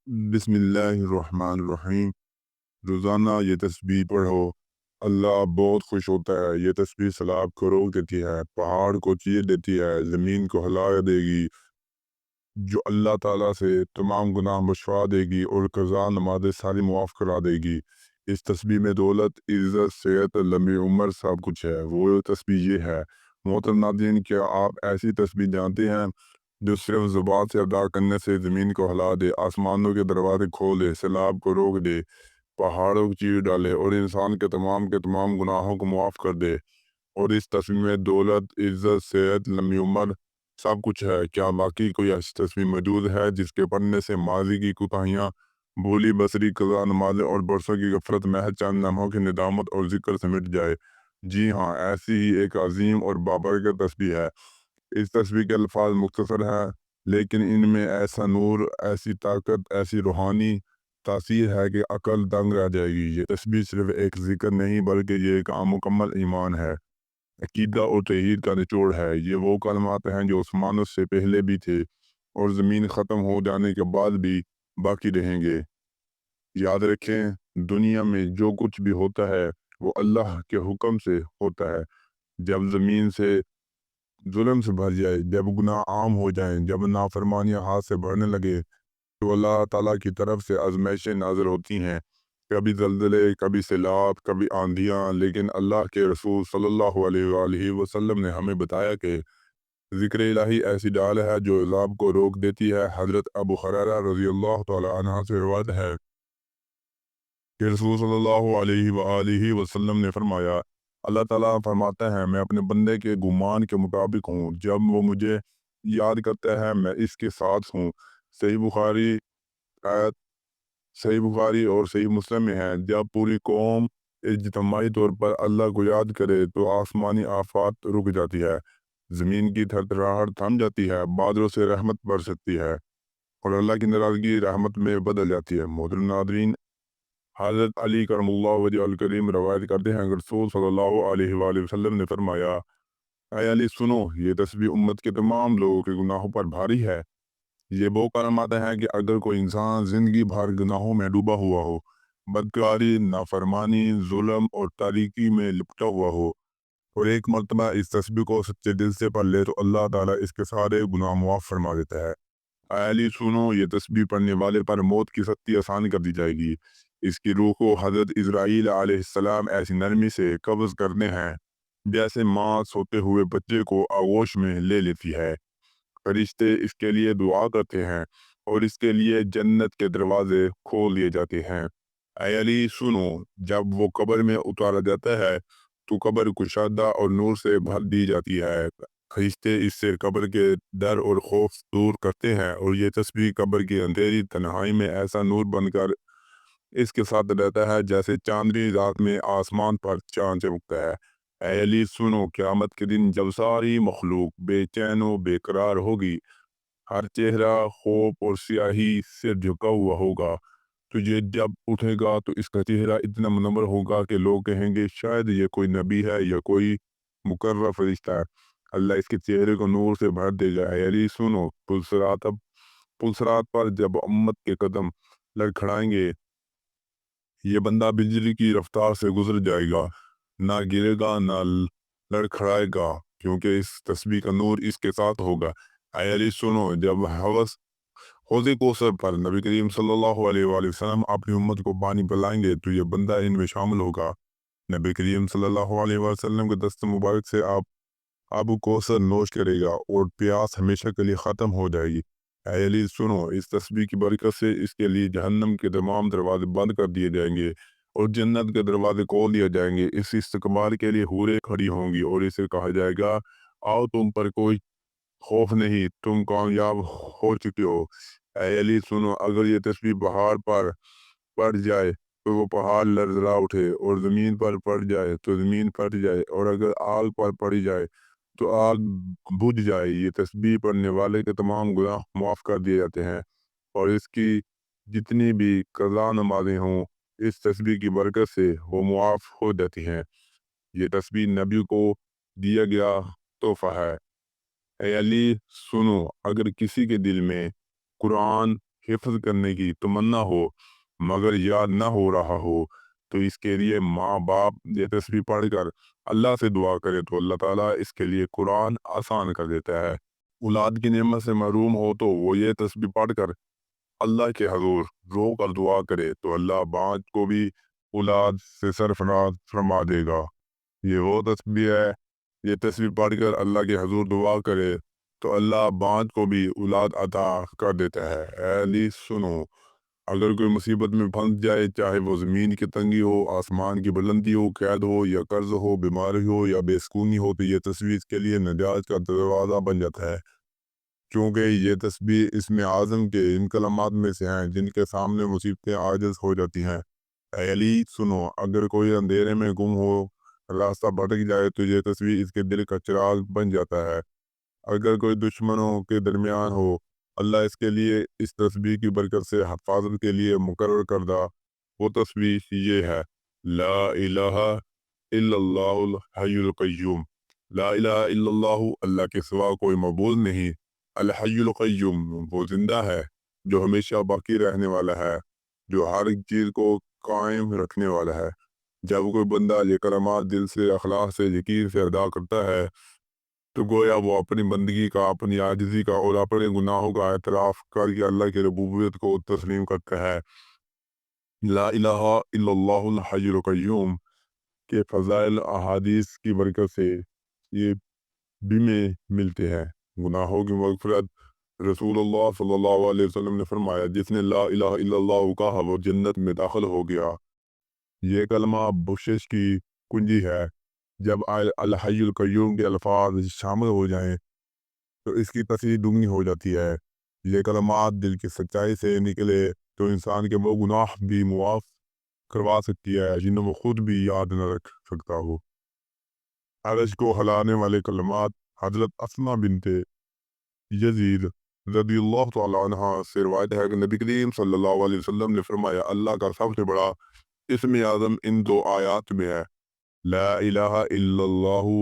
बिस्मिल्लाहिर्रहमानिर्रहीम। रोज़ाना ये तस्बीह पढ़ो, अल्लाह बहुत खुश होता है। ये तस्बीह सलाब को रोक देती है, पहाड़ को चीर देती है, ज़मीन को हिला देगी। जो अल्लाह ताला से तमाम गुनाह बख्शवा देगी और कज़ा नमाज़ें सारी मुआफ़ करा देगी। इस तस्बीह में दौलत, इज़्ज़त, सेहत, लंबी उम्र सब कुछ है। वो तस्बीह ये है। मोहतरम नाज़रीन, क्या आप ऐसी तस्बीह जानते हैं जो सिर्फ ज़ुबान से अदा करने से ज़मीन को हिला दे, आसमानों के दरवाजे खोल दे, सैलाब को रोक दे, पहाड़ों को चीर डाले और इंसान के तमाम गुनाहों को मुआफ़ कर दे। और इस तस्वीर में दौलत, इज़्ज़त, सेहत, लंबी उम्र सब कुछ है। क्या वाक़ई कोई ऐसी तस्वीर मौजूद है जिसके पढ़ने से माज़ी की कोताहियाँ, भूली बसरी, कज़ा नमाज़ें और बरसों की गफ़लत महज चंद लम्हों की निदामत और ज़िक्र से मिट जाए? जी हाँ, ऐसी ही एक अज़ीम और बाबरकत तस्बीह है। इस तस्वीर के अल्फाज मुख्तसर हैं, लेकिन इनमें ऐसा नूर, ऐसी ताकत, ऐसी रूहानी तासीर है कि अकल दंग रह जाएगी। ये तस्बीह सिर्फ एक ज़िक्र नहीं बल्कि ये एक मुकम्मल ईमान है, अकीदा और तौहीद का निचोड़ है। ये वो कलमात हैं जो आसमानों से पहले भी थे और ज़मीन ख़त्म हो जाने के बाद भी बाकी रहेंगे। याद रखें, दुनिया में जो कुछ भी होता है वो अल्लाह के हुक्म से होता है। जब ज़मीन से जुल्म से भर जाए, जब गुनाह आम हो जाएँ, जब नाफरमानियाँ हाथ से बढ़ने लगे, तो अल्लाह ताला की तरफ से आज़माइशें नाज़िल होती हैं। कभी ज़लज़ले, कभी सैलाब, कभी आंधियाँ, लेकिन अल्लाह के रसूल सल्लल्लाहु अलैहि वसल्लम ने हमें बताया कि ज़िक्र इलाही ऐसी डाल है जो अज़ाब को रोक देती है। हज़रत अबू हुरैरा रज़ियल्लाहु तआला अन्हु से रिवायत है कि रसूल सल्लल्लाहु अलैहि वसल्लम ने फरमाया, अल्लाह ताला फरमाता है, मैं अपने बंदे के गुमान के मुताबिक हूँ। जब वो मुझे याद करता है, मैं इसके साथ हूँ। सही बुखारी आयत सही बुखारी और सही मुस्लिम में है, जब पूरी कौम इज्तिमाई तौर पर अल्लाह को याद करे तो आसमानी आफात रुक जाती है, ज़मीन की थरथराहट थम जाती है, बादलों से रहमत बरस सकती है और अल्लाह की नाराज़गी रहमत में बदल जाती है। मोहतरम नाज़रीन, हज़रत अली करमुल्लाहु वजहल करीम रवायत करते हैं कि रसूल सल्लल्लाहु अलैहि वसल्लम ने फरमाया, ऐ अली सुनो, ये तस्बीह उम्मत के तमाम लोगों के गुनाहों पर भारी है। ये वो कलमात हैं कि अगर कोई इंसान ज़िंदगी भर गुनाहों में डूबा हुआ हो, बदकारी, नाफरमानी, जुल्म और तारीकी में लिपटा हुआ हो और एक मर्तबा इस तस्बीह को सच्चे दिल से पढ़ ले तो अल्लाह ताला इसके सारे गुनाह मुआफ़ फरमा देता है। अली सुनो, ये तस्बीह पढ़ने वाले पर मौत की सख्ती आसान कर दी जाएगी। इसकी रूह को हज़रत इज़राइल अलैहिस्सलाम ऐसी नरमी से कब्ज़ करते हैं, जैसे माँ सोते हुए बच्चे को आगोश में ले लेती है। फरिश्ते इसके लिए दुआ करते हैं और इसके लिए जन्नत के दरवाजे खोल दिए जाते हैं। ऐ अली सुनो, जब वो कब्र में उतारा जाता है तो कब्र कुशादा और नूर से भर दी जाती है। फरिश्ते इससे कब्र के डर और खौफ दूर करते हैं और ये तस्बीह कब्र की अंधेरी तन्हाई में ऐसा नूर बनकर इसके साथ रहता है जैसे चांदनी रात में आसमान पर चांद चमकता है। ऐ अली सुनो, क़यामत के दिन जब सारी मखलूक बेचैन व बेकरार होगी, हर चेहरा खौफ और स्याही से झुका हुआ होगा, तो ये जब उठेगा तो इसका चेहरा इतना मुनव्वर होगा कि लोग कहेंगे शायद ये कोई नबी है या कोई मुकर्रम फरिश्ता है। अल्लाह इसके चेहरे को नूर से भर देगा। ऐ अली सुनो, पुलसरात पर जब उम्मत के कदम लड़खड़ाएंगे, ये बंदा बिजली की रफ्तार से गुजर जाएगा, ना गिरेगा ना लड़खड़ाएगा, क्योंकि इस तस्बीह का नूर इसके साथ होगा। ऐ अली सुनो, जब हवस हौज़े कौसर पर नबी करीम सल्लल्लाहु अलैहि वसल्लम अपनी उम्मत को पानी पिलाएंगे तो ये बंदा इनमें शामिल होगा। नबी करीम सल्लल्लाहु अलैहि वसल्लम के दस्त मुबारक से आप आबू कौसर नोश करेगा और प्यास हमेशा के लिए ख़त्म हो जाएगी। ऐ अली सुनो, इस तस्बीह की बरकत से इसके लिए जहन्नम के तमाम दरवाजे बंद कर दिए जाएंगे और जन्नत के दरवाजे खोल दिए जाएंगे। इस इस्तकबाल के लिए हूरें खड़ी होंगी और इसे कहा जाएगा, आओ तुम पर कोई खौफ नहीं, तुम कामयाब हो चुके हो। ऐ अली सुनो, अगर ये तस्बीह पहाड़ पर पड़ जाए तो वो पहाड़ लड़खड़ा उठे और ज़मीन पर पड़ जाए तो ज़मीन फट जाए और अगर आग पर पड़ी जाए तो आग बुझ जाए। ये तस्बीह पढ़ने वाले के तमाम गुनाह माफ़ कर दिए जाते हैं और इसकी जितनी भी कज़ा नमाज़ें हों, इस तस्बीह की बरकत से वो मुआफ़ हो जाती हैं। ये तस्बीह नबी को दिया गया तोहफ़ा है। ऐ अली सुनो, अगर किसी के दिल में कुरान, हिफ्ज़ करने की तमन्ना हो मगर याद ना हो रहा हो, तो इसके लिए माँ बाप ये तस्बीह पढ़कर अल्लाह से दुआ करे तो अल्लाह ताला इसके लिए कुरान आसान कर देता है। औलाद की नेमत से महरूम हो तो वो ये तस्बीह पढ़कर अल्लाह के हज़ूर रो कर दुआ करे तो अल्लाह बाँझ को भी औलाद से सरफराज फरमा देगा। ये वो तस्बीह है, ये तस्बीह पढ़कर अल्लाह के हज़ूर दुआ करे तो अल्लाह बाँझ को भी औलाद अता कर देता है। ऐ अली सुनो, अगर कोई मुसीबत में फंस जाए, चाहे वो ज़मीन की तंगी हो, आसमान की बुलंदी हो, कैद हो या कर्ज हो, बीमारी हो या बेसुकूनी हो, तो ये तस्बीह इसके लिए निजात का दरवाज़ा बन जाता है। क्योंकि ये तस्बीह इसमें आज़म के इन कलमात में से हैं जिनके सामने मुसीबतें आजिज़ हो जाती हैं। ऐ अली सुनो, अगर कोई अंधेरे में गुम हो, रास्ता भटक जाए तो ये तस्बीह इसके दिल का चिराग बन जाता है। अगर कोई दुश्मनों के दरमियान हो, अल्लाह इसके लिए इस तस्बीह की बरकत से हिफाजत के लिए मुकर्रर करदा वो तस्बीह ये है, ला इलाहा इल्लल्लाहुल हय्युल कय्यूम। ला इलाहा इल्लल्लाहु, अल्लाह के सिवा कोई मबूद नहीं, अल हय्युल कय्यूम, वो जिंदा है जो हमेशा बाकी रहने वाला है, जो हर एक चीज़ को कायम रखने वाला है। जब कोई बंदा ये कलमात दिल से अखलास से यकीन से अदा करता है तो गोया वो अपनी बंदगी का, अपनी आजिज़ी का और अपने गुनाहों का एतराफ़ करके अल्लाह की रबूबियत को तस्लीम करता है। ला इलाहा इल्लल्लाहुल हय्युल कय्यूम के फ़ज़ाइल अहादीस की बरकत से ये भी में मिलते हैं। गुनाहों की मग़फ़िरत, रसूलुल्लाह सल्लल्लाहु अलैहि वसल्लम ने फरमाया, जिसने ला इलाहा इल्लल्लाहु कहा वो जन्नत में दाखिल हो गया। ये कलमा बख्शिश की कुंजी है। जब अल हय्युल कय्यूम के अल्फाज शामिल हो जाएं तो इसकी तफसीर दुगनी हो जाती है। ये कलमात दिल की सच्चाई से निकले तो इंसान के वो गुनाह भी मुआफ़ करवा सकती है जिन्हें वो खुद भी याद न रख सकता हो। अरश को हिलाने वाले कलमात, हज़रत अस्मा बिनते यज़ीद रज़ियल्लाहु तआला अन्हा से रिवायत है कि नबी करीम सल्लल्लाहु अलैहि वसल्लम ने फरमाया, अल्लाह का सबसे बड़ा इस्म आज़म इन दो आयात में है, ला इलाहा इल्लल्लाहु,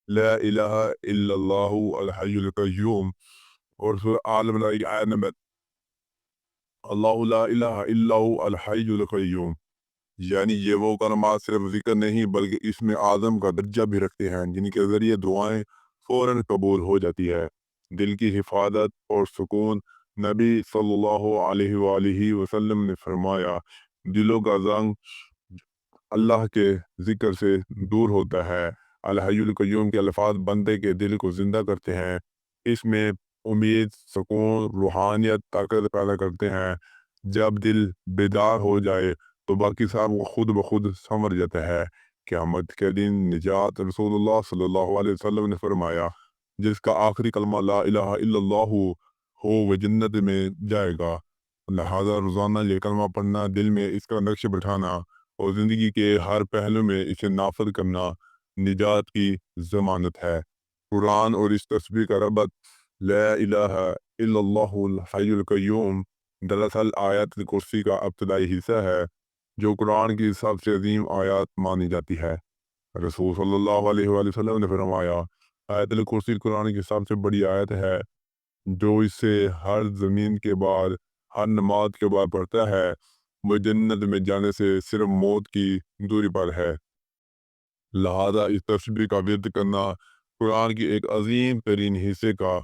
ला इलाहा इल्लल्लाहु अल हय्युल कय्यूम। और सूरह आल इमरान की आयत नंबर, अल्लाहु ला इलाहा इल्लहु अल हय्युल कय्यूम। यानी ये वो कलमात सिर्फ जिक्र नहीं बल्कि इसमें आज़म का दर्जा भी रखते हैं जिनके ज़रिए दुआएं फ़ौरन कबूल हो जाती है। दिल की हिफाजत और सुकून, नबी सल्लल्लाहु अलैहि वसल्लम ने फरमाया, दिलों का जंग अल्लाह के ज़िक्र से दूर होता है। अल हय्युल कय्यूम के अल्फाज बंदे के दिल को ज़िंदा करते हैं। इसमें उम्मीद, सुकून, रूहानियत, ताकत पैदा करते हैं। जब दिल बेदार हो जाए तो बाकी सब वो खुद ब खुद संवर जाता है। क़यामत के दिन निजात, रसूलुल्लाह सल्लल्लाहु अलैहि वसल्लम ने फरमाया, जिसका आखिरी कलमा ला इलाहा इल्लल्लाहु हो वह जन्नत में जाएगा। लिहाजा रोज़ाना ये कलमा पढ़ना, दिल में इसका नक्श बिठाना और ज़िंदगी के हर पहलू में इसे नाफिज़ करना निजात की ज़मानत है। कुरान और इस तस्बीह का रबत, ला इलाहा इल्लल्लाहुल हय्युल कय्यूम, दरअसल आयत कुर्सी का इब्तिदाई हिस्सा है जो कुरान की सबसे अजीम आयत मानी जाती है। रसूल सल्लल्लाहु अलैहि वसल्लम ने फरमाया, आयतुल कुर्सी कुरान की सबसे बड़ी आयत है, जो इसे हर ज़मीन के बाद, हर नमाज के बाद पढ़ता है वो जन्नत में जाने से सिर्फ मौत की दूरी पर है। लिहाजा इस तस्बीह का विर्द करना कुरान की एक अजीम तरीन हिस्से का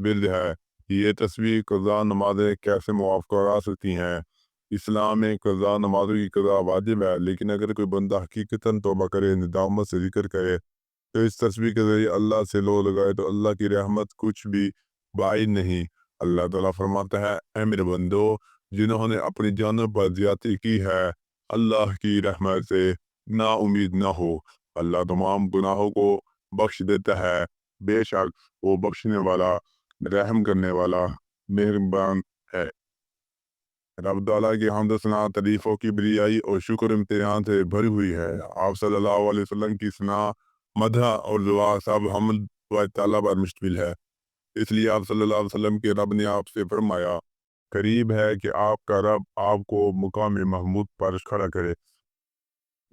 विर्द है। ये तस्बीह कज़ा नमाजें कैसे मुआफ़ करा सकती हैं। इस्लाम में कज़ा नमाज़ों की कज़ा वाजिब है, लेकिन अगर कोई बंदा हकीकतन तौबा करे, निदामत से ज़िक्र करे तो इस तस्बीह के ज़रिए अल्लाह से लो लगाए तो अल्लाह की रहमत कुछ भी बाइद नहीं। अल्लाह ताला फरमाता है, ऐ मेरे बंदो, जिन्होंने अपनी जानों पर ज़्यादती की है, अल्लाह की रहमत से ना उम्मीद ना हो। अल्लाह तमाम गुनाहों को बख्श देता है। बेशक वो बख्शने वाला, रहम करने वाला, मेहरबान है। रब ताला की हम्द सना तारीफ़ों की बिरियाई और शुक्र इम्तिहान से भरी हुई है। आप सल्लल्लाहु अलैहि वसल्लम की सना, मदह और दुआ सब हम्द व ताला पर मुश्तमिल है। इसलिए आप सल्लल्लाहु अलैहि वसल्लम के रब ने आपसे फरमाया, करीब है कि आपका रब आपको मुकाम महमूद पर खड़ा करे।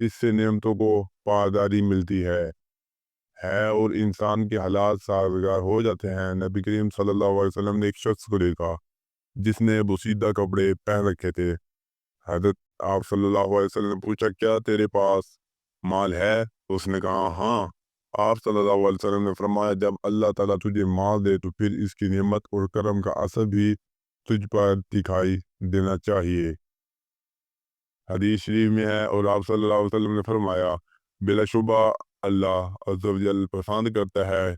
इससे नेमतों को पादारी मिलती है और इंसान के हालात साजगार हो जाते हैं। नबी करीम सल्लल्लाहु अलैहि वसल्लम ने एक शख्स को देखा जिसने बोसीदा कपड़े पहन रखे थे। हज़रत आप सल्लल्लाहु अलैहि वसल्लम ने पूछा, क्या तेरे पास माल है? उसने कहा, हाँ। आप सल्लल्लाहु अलैहि वसल्लम ने फरमाया, जब अल्लाह ताला तुझे माल दे तो फिर इसकी नेमत और करम का असर भी तुझ पर दिखाई देना चाहिए। हदीस शरीफ में है, और आप सल्लल्लाहु अलैहि वसल्लम ने फरमाया, बिलाशुबा अल्लाह अज़्ज़ व जल पसंद करता है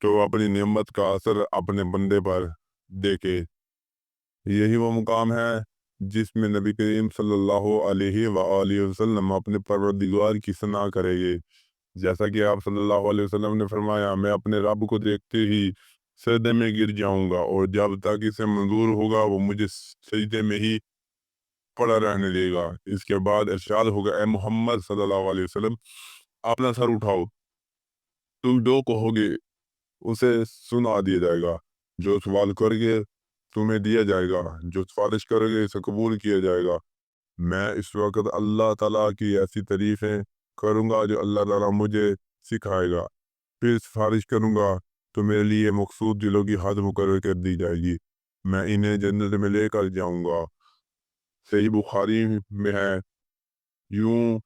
तो अपनी नेमत का असर अपने बंदे पर देखे। यही वो मुकाम है जिसमें नबी करीम सल्लल्लाहु अलैहि वसल्लम अपने परवरदिगार की सना करेंगे। जैसा कि आप सल्लल्लाहु अलैहि वसल्लम ने फरमाया, मैं अपने रब को देखते ही सजदे में गिर जाऊंगा, और जब तक इसे मंजूर होगा वो मुझे सजदे में ही पड़ा रहने देगा। इसके बाद इरशाद होगा, ए मोहम्मद सल्लल्लाहु अलैहि वसल्लम, अपना सर उठाओ, तुम जो कहोगे उसे सुना दिया जाएगा। जो सवाल करोगे तुम्हें दिया जाएगा, जो सिफारिश करोगे इसे कबूल किया जाएगा। मैं इस वक्त अल्लाह ताला की ऐसी तारीफें करूँगा जो अल्लाह ताला मुझे सिखाएगा। फिर सिफारिश करूँगा तो मेरे लिए मकसूद दिलों की हद मुकर्रर कर दी जाएगी। मैं इन्हें जन्नत में लेकर जाऊँगा। सही बुखारी में है, यूं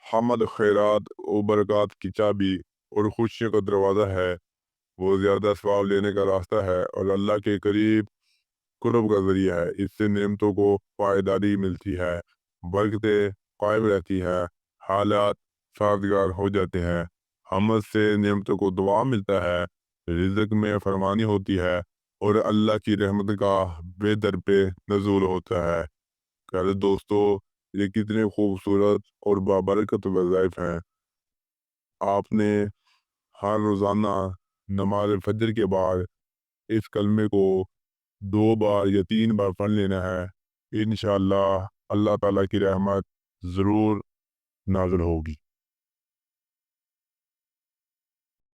हमद खैरात और बरक़ात की चाबी और खुशियों का दरवाज़ा है। वो ज़्यादा सवाब लेने का रास्ता है और अल्लाह के करीब कुर्ब का ज़रिया है। इससे नेमतों को पायदारी मिलती है, बरकतें कायम रहती है, हालात साजगार हो जाते हैं। हमद से नेमतों को दुआ मिलता है, रिज़्क में फरमानी होती है और अल्लाह की रहमत का बेदर पे नज़ूल होता है। प्यारे दोस्तों, ये कितने खूबसूरत और बाबरकत वज़ाइफ हैं। आपने हर रोज़ाना नमाज फजर के बाद इस कलमे को 2 बार या 3 बार पढ़ लेना है। इंशाअल्लाह अल्लाह ताला की रहमत ज़रूर नाज़िल होगी।